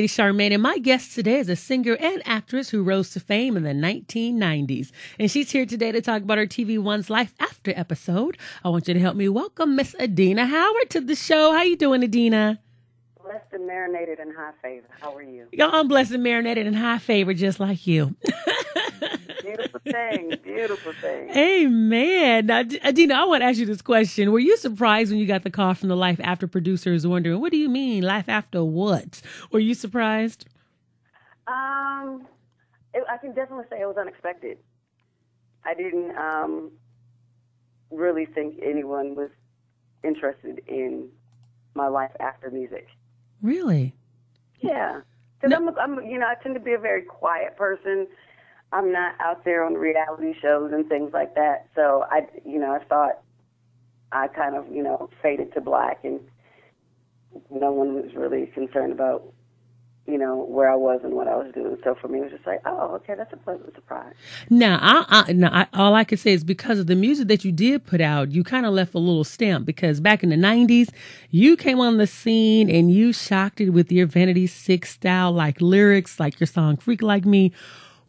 Lady Charmaine, and my guest today is a singer and actress who rose to fame in the 1990s. And she's here today to talk about her TvOne's Life After episode. I want you to help me welcome Miss Adina Howard to the show. How you doing, Adina? Blessed and marinated in high favor. How are you? Yo, I'm blessed and marinated in high favor just like you. Beautiful thing. Beautiful thing. Amen. Now, Adina, I want to ask you this question. Were you surprised when you got the call from the Life After producers wondering, what do you mean, Life After what? Were you surprised? I can definitely say it was unexpected. I didn't really think anyone was interested in my life after music. Really? Yeah. Because I tend to be a very quiet person. I'm not out there on reality shows and things like that. So I thought I kind of, faded to black, and no one was really concerned about, where I was and what I was doing. So for me, it was just like, oh, okay, that's a pleasant surprise. Now, all I could say is because of the music that you did put out, you kind of left a little stamp, because back in the 90s, you came on the scene and you shocked it with your Vanity 6 style, like lyrics, like your song Freak Like Me.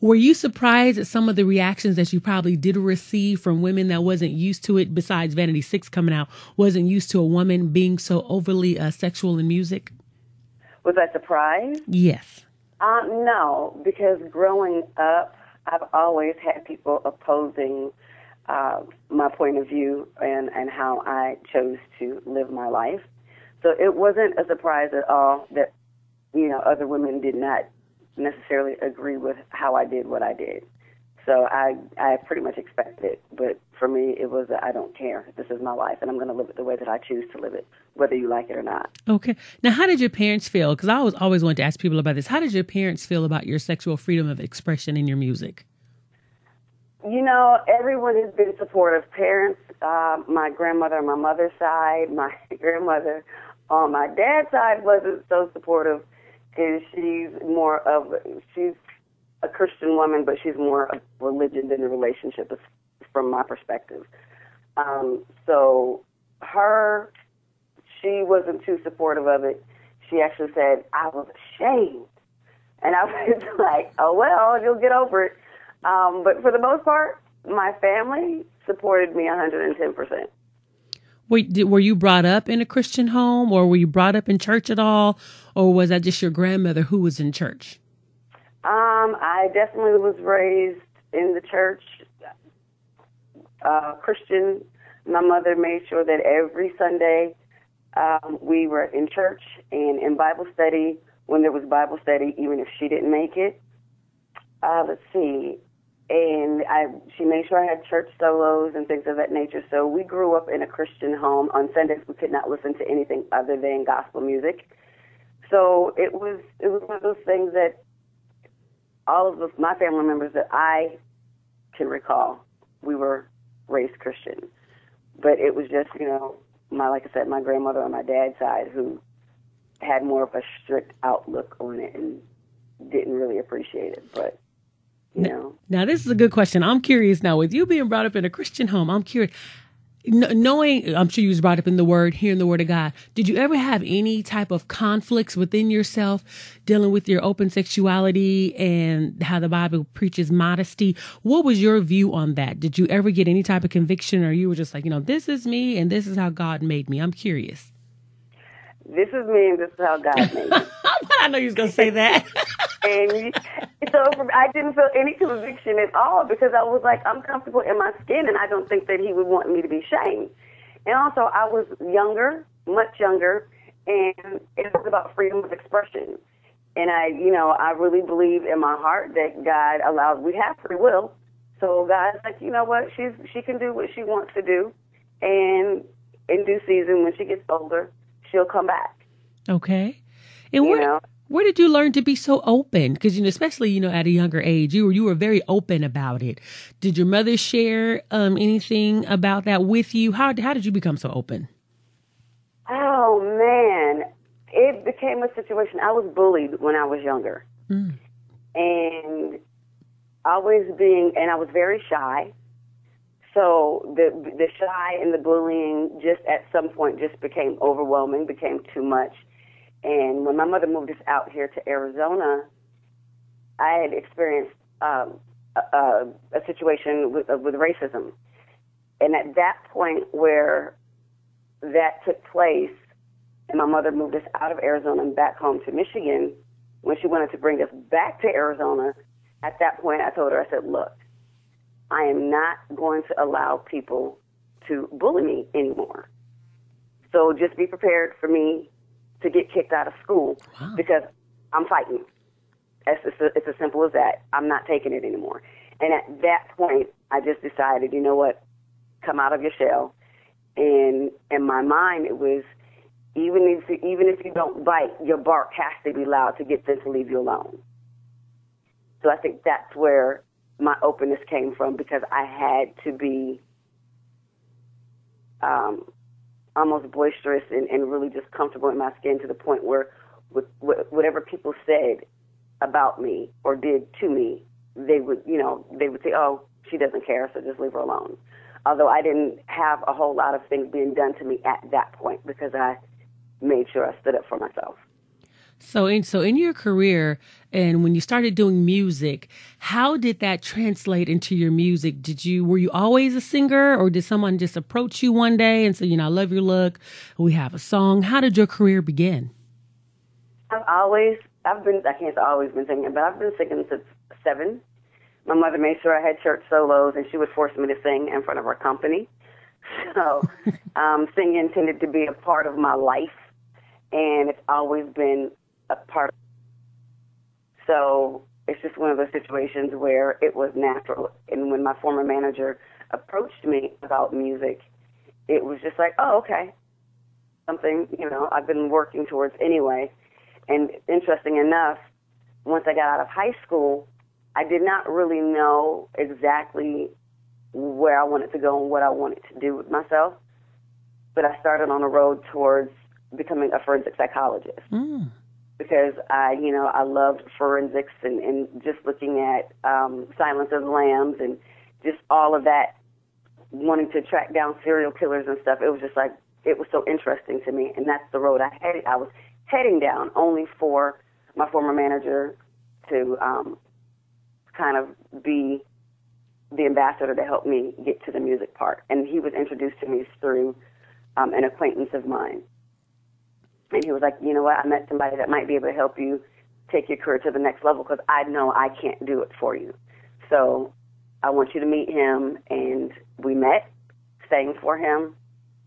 Were you surprised at some of the reactions that you probably did receive from women that wasn't used to it, besides Vanity 6 coming out, wasn't used to a woman being so overly sexual in music? Was I surprised? Yes. No, because growing up, I've always had people opposing my point of view and how I chose to live my life. So it wasn't a surprise at all that, other women did not necessarily agree with how I did what I did. So I pretty much expected it. But for me, it was I don't care. This is my life, and I'm going to live it the way that I choose to live it, whether you like it or not. Okay. Now, how did your parents feel? Because I always wanted to ask people about this. How did your parents feel about your sexual freedom of expression in your music? Everyone has been supportive. Parents, my grandmother on my mother's side, my grandmother on my dad's side wasn't so supportive, because she's a Christian woman, but she's more of religion than a relationship, from my perspective. So she wasn't too supportive of it. She actually said, I was ashamed. And I was like, oh, well, you'll get over it. But for the most part, my family supported me 110%. Were you brought up in a Christian home, or were you brought up in church at all? Or was that just your grandmother who was in church? I definitely was raised in the church, Christian. My mother made sure that every Sunday we were in church and in Bible study when there was Bible study, even if she didn't make it. And she made sure I had church solos and things of that nature. So we grew up in a Christian home. On Sundays, we could not listen to anything other than gospel music. So it was one of those things that all of my family members that I can recall, we were raised Christian. But it was just, like I said, my grandmother on my dad's side who had more of a strict outlook on it and didn't really appreciate it. But, Now, this is a good question. I'm curious now, with you being brought up in a Christian home, I'm curious. Knowing, I'm sure you was brought up in the Word, hearing the Word of God. Did you ever have any type of conflicts within yourself dealing with your open sexuality and how the Bible preaches modesty? What was your view on that? Did you ever get any type of conviction, or you were just like, this is me and this is how God made me? I'm curious. This is me and this is how God made me. I know you was going to say that. And so I didn't feel any conviction at all, because I was like, I'm comfortable in my skin, and I don't think that he would want me to be shamed. And also, I was younger, much younger, and it was about freedom of expression. And I really believe in my heart that God allows, we have free will. So God's like, you know what, she can do what she wants to do, and in due season, when she gets older, she'll come back. Okay. And where did you learn to be so open? Because, especially, at a younger age, you were very open about it. Did your mother share anything about that with you? How did you become so open? Oh, man. It became a situation. I was bullied when I was younger. And I was very shy. So the shy and the bullying just at some point just became overwhelming, became too much. And when my mother moved us out here to Arizona, I had experienced a situation with racism. And at that point where that took place, and my mother moved us out of Arizona and back home to Michigan, when she wanted to bring us back to Arizona, at that point I told her, I said, look, I am not going to allow people to bully me anymore. So just be prepared for me to get kicked out of school. Wow. Because I'm fighting. It's as simple as that. I'm not taking it anymore. And at that point, I just decided, you know what, come out of your shell. And in my mind, it was, even if you don't bite, your bark has to be loud to get them to leave you alone. So I think that's where my openness came from, because I had to be almost boisterous and really just comfortable in my skin, to the point where whatever people said about me or did to me, they would say, oh, she doesn't care, so just leave her alone. Although I didn't have a whole lot of things being done to me at that point, because I made sure I stood up for myself. So in your career, and when you started doing music, how did that translate into your music? Were you always a singer, or did someone just approach you one day and say, I love your look, we have a song? How did your career begin? I can't say always been singing, but I've been singing since 7. My mother made sure I had church solos, and she would force me to sing in front of her company. So singing tended to be a part of my life, and it's always been a part of. So it's just one of those situations where it was natural. And when my former manager approached me about music, it was just like, oh, okay, something, I've been working towards anyway. And interesting enough, once I got out of high school, I did not really know exactly where I wanted to go and what I wanted to do with myself. But I started on a road towards becoming a forensic psychologist. Because I loved forensics and just looking at Silence of the Lambs and just all of that, wanting to track down serial killers and stuff. It was just like, it was so interesting to me. And that's the road I was heading down, only for my former manager to kind of be the ambassador to help me get to the music part. And he was introduced to me through an acquaintance of mine. And he was like, you know what, I met somebody that might be able to help you take your career to the next level, because I know I can't do it for you. So I want you to meet him. And we met, sang for him,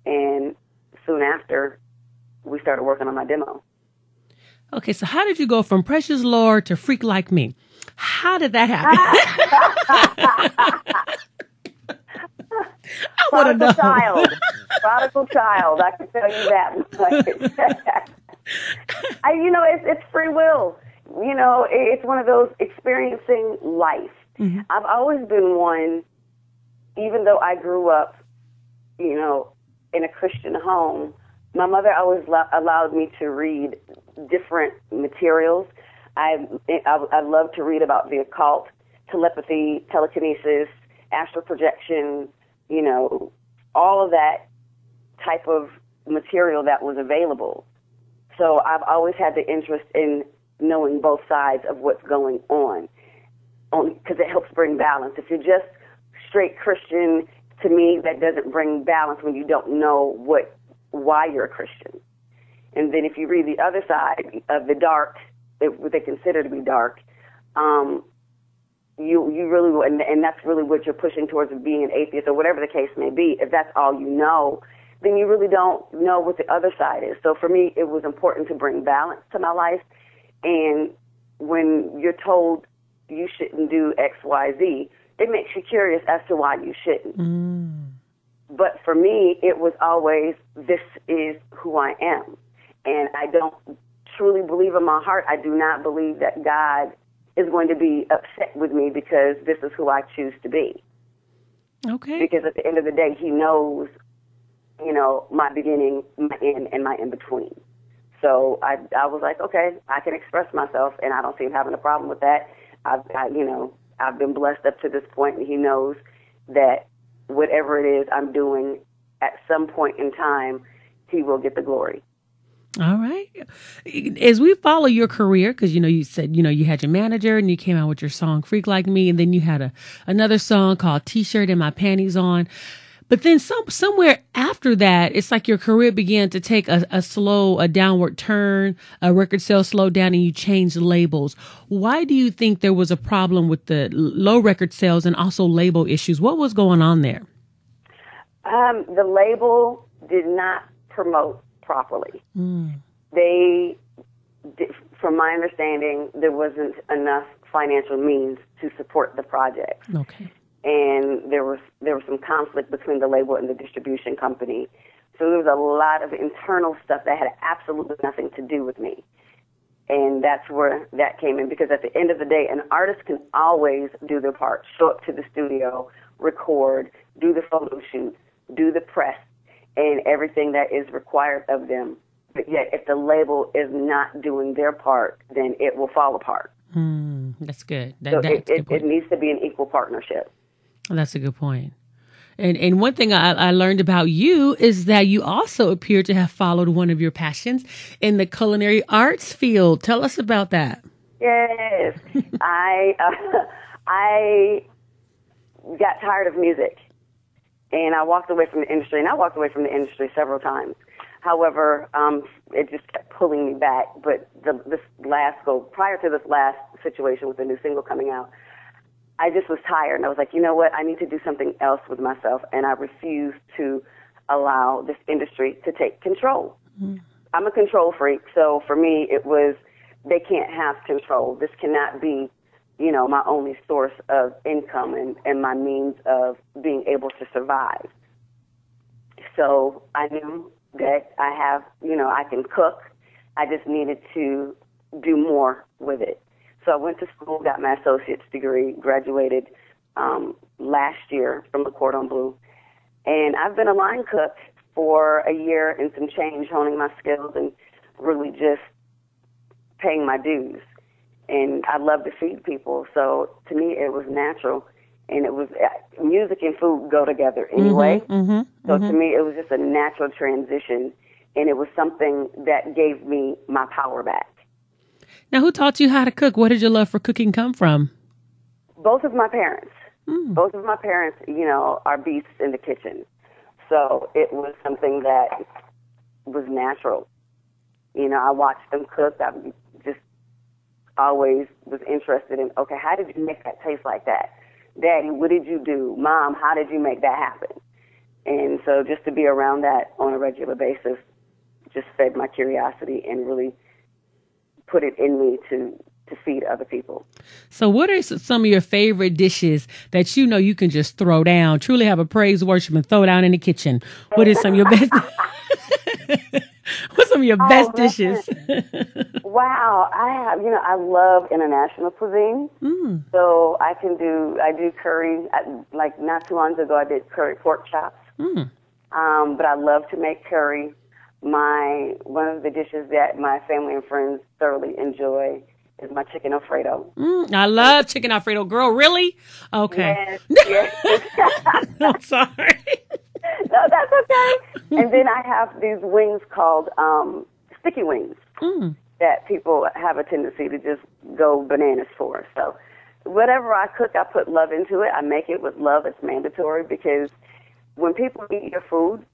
and soon after, we started working on my demo. Okay, so how did you go from Precious Lord to Freak Like Me? How did that happen? I want to know. Prodigal child, I can tell you that much. It's free will. It's one of those experiencing life. Mm-hmm. I've always been one, even though I grew up, in a Christian home, my mother always allowed me to read different materials. I love to read about the occult, telepathy, telekinesis, astral projection, all of that type of material that was available. So I've always had the interest in knowing both sides of what's going on, because it helps bring balance. If you're just straight Christian, to me, that doesn't bring balance when you don't know why you're a Christian. And then if you read the other side of the dark, what they consider to be dark, you really will, and that's really what you're pushing towards, being an atheist or whatever the case may be. If that's all you know, then you really don't know what the other side is. So for me, it was important to bring balance to my life. And when you're told you shouldn't do X, Y, Z, it makes you curious as to why you shouldn't. But for me, it was always, this is who I am. And I don't truly believe in my heart, I do not believe that God is going to be upset with me because this is who I choose to be. Okay. Because at the end of the day, he knows, my beginning, my end, and my in-between. So I was like, okay, I can express myself, and I don't see him having a problem with that. I've been blessed up to this point, and he knows that whatever it is I'm doing, at some point in time, he will get the glory. All right. As we follow your career, because, you said, you had your manager and you came out with your song Freak Like Me. And then you had another song called T-Shirt and My Panties On. But then somewhere after that, it's like your career began to take a downward turn, record sales slowed down, and you changed labels. Why do you think there was a problem with the low record sales and also label issues? What was going on there? The label did not promote properly. They, from my understanding, there wasn't enough financial means to support the project. Okay. And there was some conflict between the label and the distribution company. So there was a lot of internal stuff that had absolutely nothing to do with me. And that's where that came in, because at the end of the day, an artist can always do their part, show up to the studio, record, do the photo shoot, do the press, and everything that is required of them. But yet, if the label is not doing their part, then it will fall apart. That's good. It needs to be an equal partnership. That's a good point. And one thing I learned about you is that you also appear to have followed one of your passions in the culinary arts field. Tell us about that. Yes. I got tired of music, and I walked away from the industry, and I walked away from the industry several times. However, it just kept pulling me back. But prior to this last situation with the new single coming out, I just was tired, and I was like, you know what, I need to do something else with myself, and I refused to allow this industry to take control. I'm a control freak, so for me, it was, they can't have control. This cannot be, my only source of income and my means of being able to survive. So I knew that I have, I can cook. I just needed to do more with it. So I went to school, got my associate's degree, graduated last year from the Cordon Bleu. And I've been a line cook for a year and some change, honing my skills and really just paying my dues. And I love to feed people. So to me, it was natural. And it was, music and food go together anyway. So to me, it was just a natural transition. And it was something that gave me my power back. Now, who taught you how to cook? Where did your love for cooking come from? Both of my parents. Both of my parents, are beasts in the kitchen. So it was something that was natural. I watched them cook. I just always was interested in, okay, how did you make that taste like that? Daddy, what did you do? Mom, how did you make that happen? And so just to be around that on a regular basis just fed my curiosity and really put it in me to feed other people. So what are some of your favorite dishes that you can just throw down, truly have a praise worship and throw down in the kitchen? What is some of your best What's some of your best dishes? Wow, I love international cuisine. So I do curry. Like not too long ago I did curry pork chops. But I love to make curry. One of the dishes that my family and friends thoroughly enjoy is my chicken Alfredo. I love chicken Alfredo. Girl, really? Okay. Yes. I'm sorry. No, that's okay. And then I have these wings called sticky wings that people have a tendency to just go bananas for. So whatever I cook, I put love into it. I make it with love. It's mandatory because when people eat your food,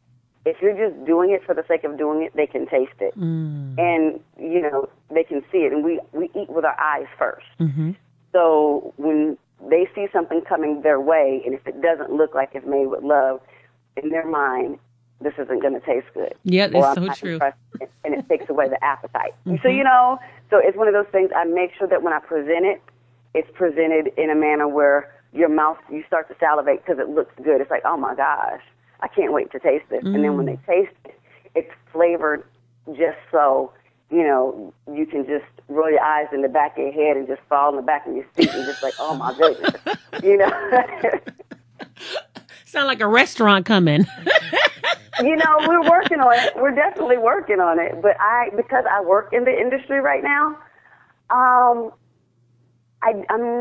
if you're just doing it for the sake of doing it, they can taste it. And, they can see it. And we eat with our eyes first. So when they see something coming their way, and if it doesn't look like it's made with love, in their mind, this isn't going to taste good. Yeah, it's so true. And it takes away the appetite. So, so it's one of those things. I make sure that when I present it, it's presented in a manner where your mouth, you start to salivate because it looks good. It's like, oh my gosh, I can't wait to taste it. And then when they taste it, it's flavored just so, you can just roll your eyes in the back of your head and just fall in the back of your seat and just like, oh my goodness, Sound like a restaurant coming. We're working on it. We're definitely working on it. But because I work in the industry right now, I'm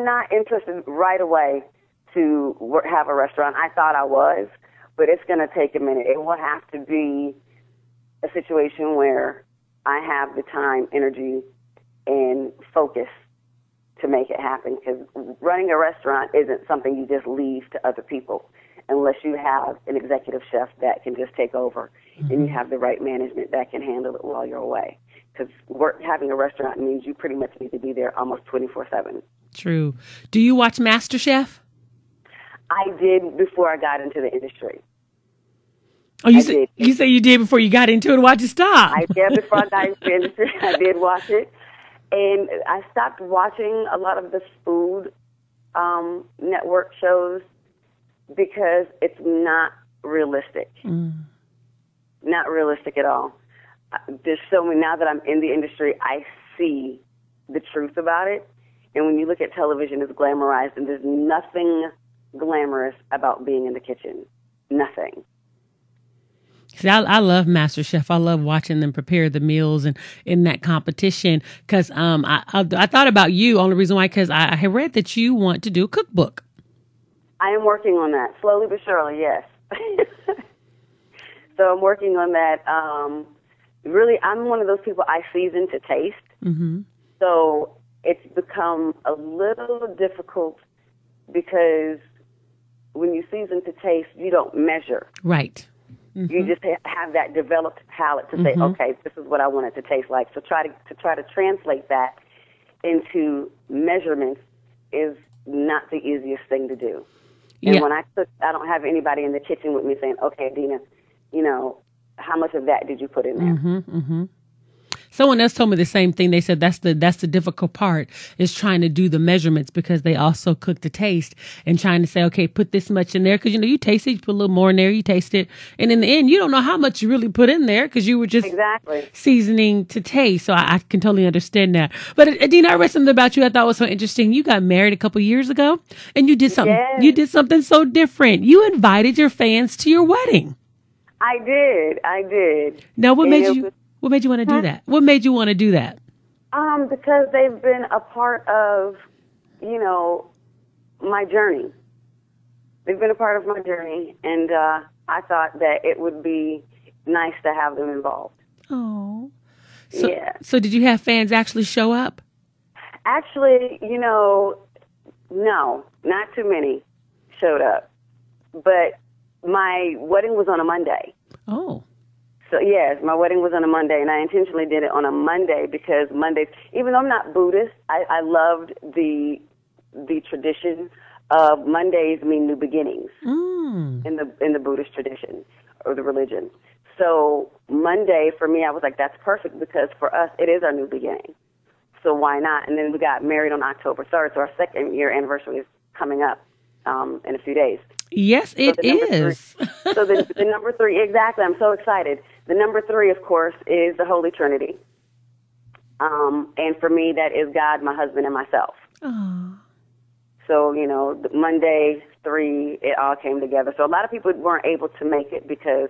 not interested right away to have a restaurant. I thought I was, but it's going to take a minute. It will have to be a situation where I have the time, energy, and focus to make it happen, because running a restaurant isn't something you just leave to other people unless you have an executive chef that can just take over and you have the right management that can handle it while you're away. Because having a restaurant means you pretty much need to be there almost 24/7. True. Do you watch MasterChef? I did before I got into the industry. Oh, you say you did before you got into it. Why'd you stop? I did before I got into the industry. I did watch it. And I stopped watching a lot of the food network shows because it's not realistic. Not realistic at all. There's so many, now that I'm in the industry, I see the truth about it. And when you look at television, it's glamorized, and there's nothing glamorous about being in the kitchen. Nothing. See, I love MasterChef. I love watching them prepare the meals and in that competition. Because I thought about you. Only reason why, because I had read that you want to do a cookbook. I am working on that, slowly but surely, yes. So I'm working on that. Really, I'm one of those people, I season to taste. So it's become a little difficult because when you season to taste, you don't measure. Right. You just have that developed palate to say, okay, this is what I want it to taste like. So try to translate that into measurements is not the easiest thing to do. And when I cook, I don't have anybody in the kitchen with me saying, okay, Adina, how much of that did you put in there? Someone else told me the same thing. They said that's the difficult part, is trying to do the measurements, because they also cook the taste and trying to say, okay, put this much in there. Because, you taste it, you put a little more in there, you taste it. And in the end, you don't know how much you really put in there because you were just seasoning to taste. So I can totally understand that. But Adina, I read something about you I thought was so interesting. You got married a couple years ago and you did something. Yes. You did something so different. You invited your fans to your wedding. I did. Now, what made you want to do that? What made you want to do that? Because they've been a part of, my journey. They've been a part of my journey, and I thought that it would be nice to have them involved. Oh. So did you have fans actually show up? Actually, no, not too many showed up. But my wedding was on a Monday. Oh. So, yes, my wedding was on a Monday, and I intentionally did it on a Monday because Mondays, even though I'm not Buddhist, I loved the tradition of Mondays mean new beginnings in the Buddhist tradition or the religion. So Monday, for me, I was like, that's perfect because for us, it is our new beginning. So why not? And then we got married on October 3rd, so our second year anniversary is coming up in a few days. Yes, it is. So the number 3, exactly. I'm so excited. The number 3, of course, is the Holy Trinity. And for me, that is God, my husband, and myself. Aww. So, Monday, 3, it all came together. So a lot of people weren't able to make it because,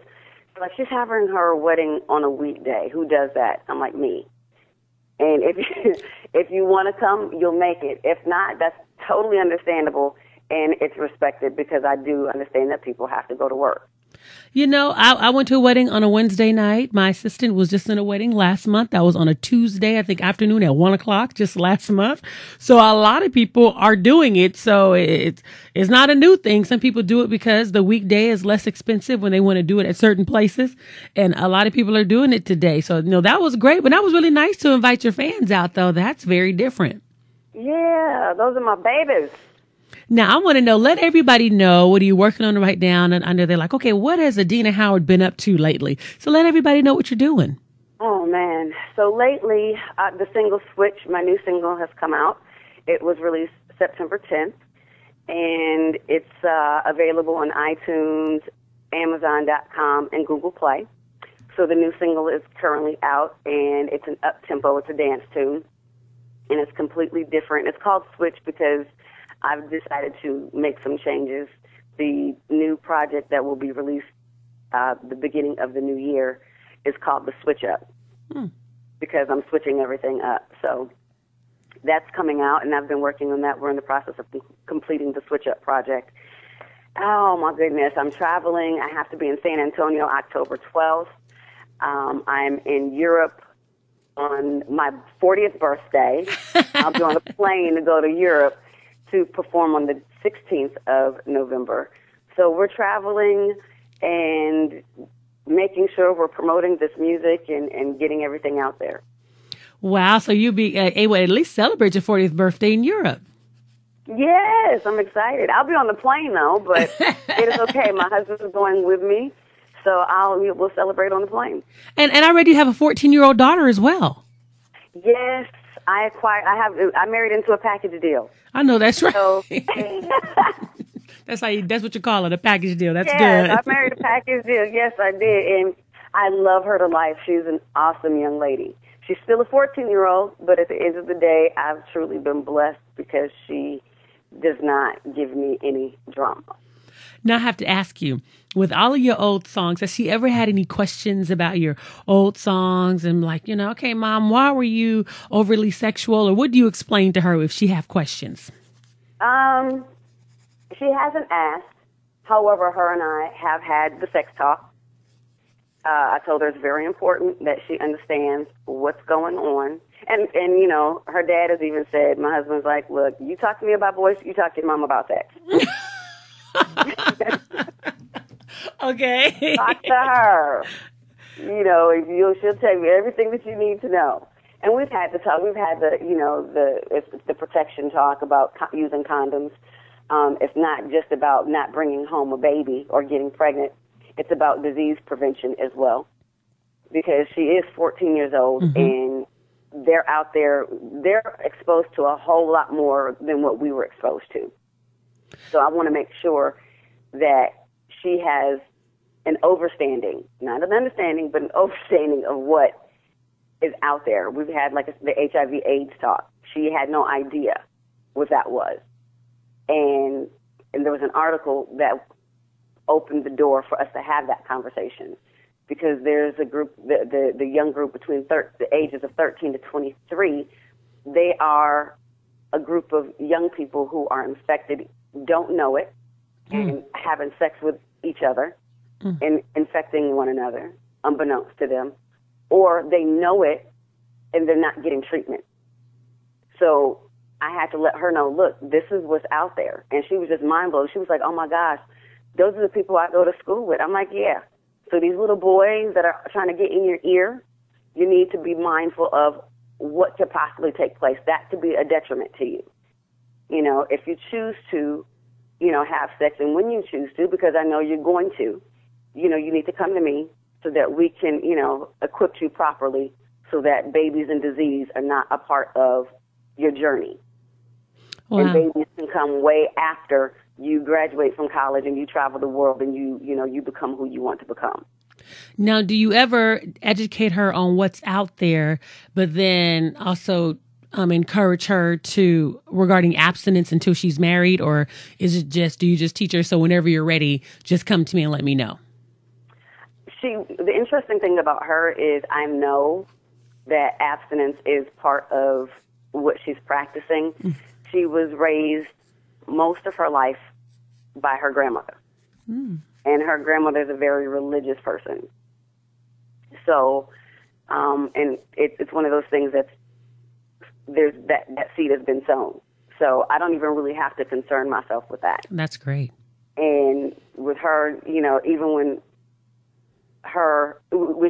like, she's having her wedding on a weekday. Who does that? I'm like, me. And if you want to come, you'll make it. If not, that's totally understandable. And it's respected because I do understand that people have to go to work. I went to a wedding on a Wednesday night. My assistant was just in a wedding last month. That was on a Tuesday, I think afternoon at 1:00, just last month. So a lot of people are doing it. So it's not a new thing. Some people do it because the weekday is less expensive when they want to do it at certain places. And a lot of people are doing it today. So, that was great. But that was really nice to invite your fans out, though. That's very different. Yeah, those are my babies. Now, I want to know, let everybody know, what are you working on right now? And under they're like, okay, what has Adina Howard been up to lately? So let everybody know what you're doing. Oh, man. So lately, the single Switch, my new single, has come out. It was released September 10th, and it's available on iTunes, Amazon.com, and Google Play. So the new single is currently out, and it's an up-tempo. It's a dance tune, and it's completely different. It's called Switch because I've decided to make some changes. The new project that will be released the beginning of the new year is called The Switch Up because I'm switching everything up. So that's coming out, and I've been working on that. We're in the process of completing the Switch Up project. Oh, my goodness. I'm traveling. I have to be in San Antonio October 12th. I'm in Europe on my 40th birthday. I'll be on a plane to go to Europe to perform on the 16th of November. So we're traveling and making sure we're promoting this music and getting everything out there. Wow. So you'll be able to at least celebrate your 40th birthday in Europe. Yes, I'm excited. I'll be on the plane, though, but it is okay. My husband's going with me, so we'll celebrate on the plane. And I read you have a 14-year-old daughter as well. Yes, I married into a package deal. I know that's right. So, that's what you call it, a package deal. That's yes, good. I married a package deal. Yes, I did, and I love her to life. She's an awesome young lady. She's still a 14-year-old, but at the end of the day, I've truly been blessed because she does not give me any drama. Now I have to ask you, with all of your old songs, has she ever had any questions about your old songs and like, okay, Mom, why were you overly sexual? Or what do you explain to her if she have questions? She hasn't asked. However, her and I have had the sex talk. I told her it's very important that she understands what's going on. And her dad has even said, my husband's like, look, you talk to me about boys, you talk to your mom about sex. Okay. Talk to her. She'll tell you everything that you need to know. And we've had the talk. We've had the protection talk about using condoms. It's not just about not bringing home a baby or getting pregnant. It's about disease prevention as well, because she is 14 years old, and they're out there. They're exposed to a whole lot more than what we were exposed to. So I want to make sure that she has an overstanding, not an understanding, but an overstanding of what is out there. We've had the HIV/AIDS talk. She had no idea what that was, and there was an article that opened the door for us to have that conversation, because there's a group, the young group between the ages of 13 to 23, they are a group of young people who are infected, don't know it, and having sex with each other and infecting one another, unbeknownst to them, or they know it and they're not getting treatment. So I had to let her know, look, this is what's out there. And she was just mind blown. She was like, oh my gosh, those are the people I go to school with. I'm like, yeah. So these little boys that are trying to get in your ear, you need to be mindful of what could possibly take place. That could be a detriment to you. If you choose to, have sex, and when you choose to, because I know you're going to, you need to come to me so that we can, equip you properly so that babies and disease are not a part of your journey. Wow. And babies can come way after you graduate from college and you travel the world and you become who you want to become. Now, do you ever educate her on what's out there, but then also encourage her regarding abstinence until she's married? Or do you just teach her, so whenever you're ready, just come to me and let me know? The interesting thing about her is I know that abstinence is part of what she's practicing. She was raised most of her life by her grandmother. And her grandmother is a very religious person. So, and it's one of those things that seed has been sown. So I don't even really have to concern myself with that. That's great. And with her, even when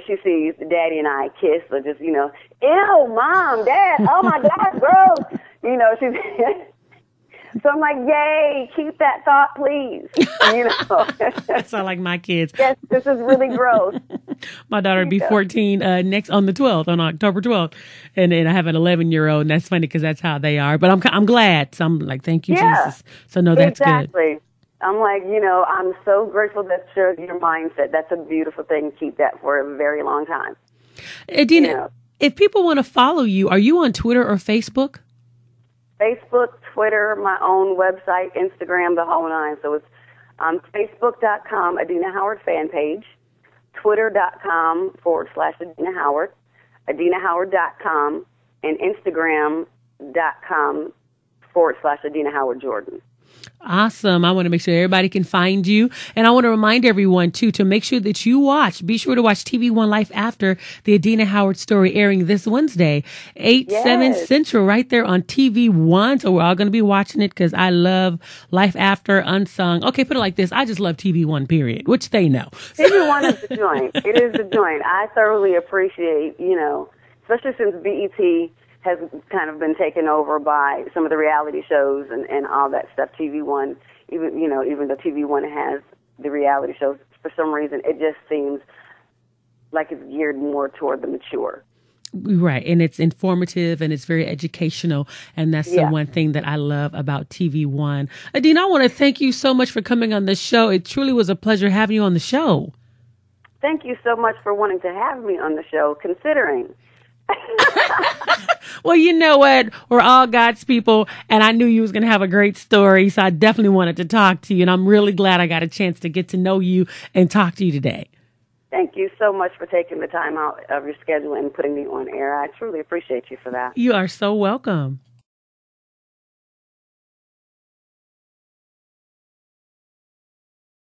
she sees Daddy and I kiss, or just, ew, Mom, Dad, oh my God, gross. She's... So I'm like, yay, keep that thought, please. That sounds like my kids. Yes, this is really gross. My daughter will be 14 next on the 12th, on October 12th. And I have an 11-year-old, and that's funny because that's how they are. But I'm glad. So I'm like, thank you, Jesus. So no, that's exactly. Good. I'm like, I'm so grateful that's your mindset. That's a beautiful thing. Keep that for a very long time. Adina, if people want to follow you, are you on Twitter or Facebook? Facebook, Twitter, my own website, Instagram, the whole nine. So it's Facebook.com, Adina Howard fan page, Twitter.com/Adina Howard, AdinaHoward.com, and Instagram.com/Adina Howard Jordan. Awesome. I want to make sure everybody can find you. And I want to remind everyone, too, to make sure that you be sure to watch TvOne Life After, the Adina Howard story, airing this Wednesday, 7 Central, right there on TvOne. So we're all going to be watching it because I love Life After, Unsung. Okay, put it like this. I just love TvOne, period, which they know. TvOne is the joint. It is the joint. I thoroughly appreciate, especially since BET has kind of been taken over by some of the reality shows and all that stuff. TvOne, even though TvOne has the reality shows, for some reason it just seems like it's geared more toward the mature. Right. And it's informative and it's very educational. And that's the one thing that I love about TvOne. Adina, I want to thank you so much for coming on the show. It truly was a pleasure having you on the show. Thank you so much for wanting to have me on the show, considering. Well, you know what? We're all God's people, and I knew you was going to have a great story, so I definitely wanted to talk to you, and I'm really glad I got a chance to get to know you and talk to you today. Thank you so much for taking the time out of your schedule and putting me on air. I truly appreciate you for that. You are so welcome.